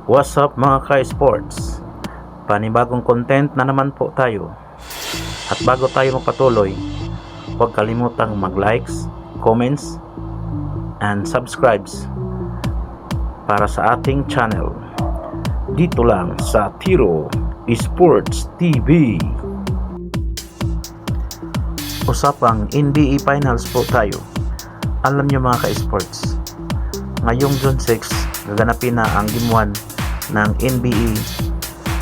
What's up mga ka-sports? Panibagong content na naman po tayo. At bago tayo magpatuloy, huwag kalimutang mag-likes, comments, and subscribes para sa ating channel. Dito lang sa Tiro Sports TV. Usapang NBA Finals po tayo. Alam nyo mga ka-sports, ngayong June 6, gaganapin na ang Game 1 ng NBA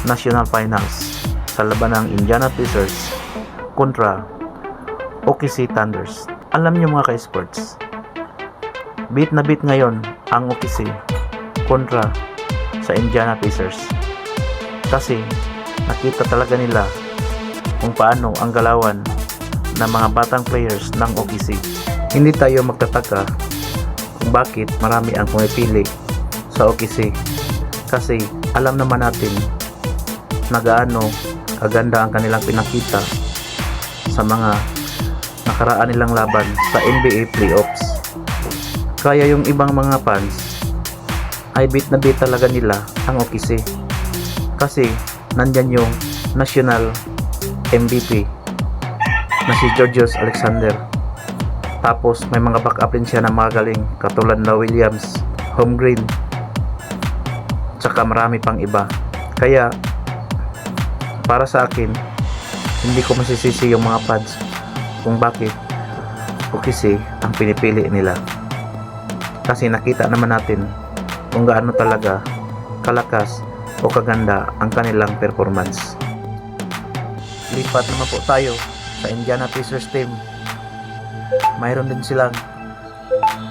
National Finals sa laban ng Indiana Pacers kontra OKC Thunders. Alam nyo mga ka-sports, beat na beat ngayon ang OKC kontra sa Indiana Pacers kasi nakita talaga nila kung paano ang galawan ng mga batang players ng OKC. Hindi tayo magtataka kung bakit marami ang pumipili sa OKC kasi alam naman natin na gaano kaganda ang kanilang pinakita sa mga nakaraan nilang laban sa NBA playoffs. Kaya yung ibang mga fans ay beat na beat talaga nila ang OKC kasi nandyan yung national MVP na si Georgios Alexander. Tapos may mga backup din siya na mga galing katulad na Williams, Holmgren, tsaka marami pang iba. Kaya para sa akin, hindi ko masisisi yung mga fans kung bakit OKC ang pinipili nila. Kasi nakita naman natin kung gaano talaga kalakas o kaganda ang kanilang performance. Lipat naman po tayo sa Indiana Pacers team. Mayroon din silang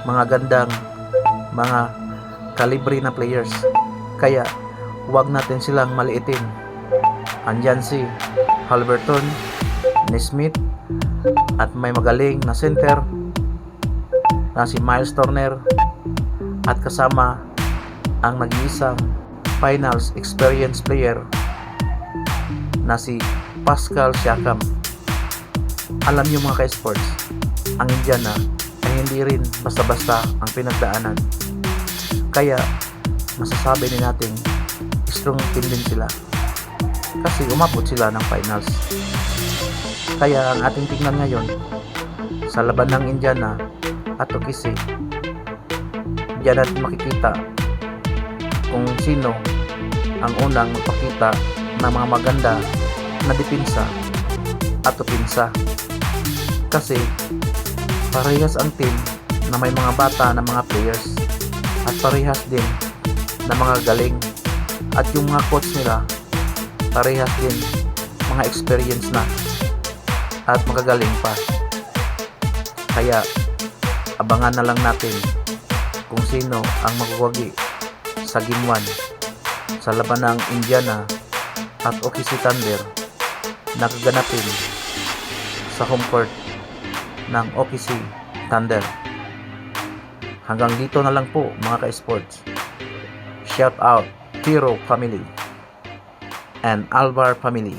mga gandang mga kalibre na players, kaya huwag natin silang maliitin. Andyan si Haliburton, Nesmith, at may magaling na center na si Miles Turner, at kasama ang nag-iisang finals experience player na si Pascal Siakam. Alam niyo mga ka-sports, ang Indiana ay hindi rin basta-basta ang pinagdaanan. Kaya masasabi din natin strong team din sila kasi umabot sila ng finals. Kaya ang ating tingnan ngayon sa laban ng Indiana at OKC, diyan natin makikita kung sino ang unang magpakita ng mga maganda na depensa at opensa. Kasi parehas ang team na may mga bata na mga players at parehas din na mga galing, at yung mga coach nila parehas din mga experience na at magagaling pa. Kaya abangan na lang natin kung sino ang magwagi sa Game 1 sa laban ng Indiana at OKC Thunder na gaganapin sa home court ng OKC Thunder. Hanggang dito na lang po mga ka-sports. Shout out Tiro family and Alvar family.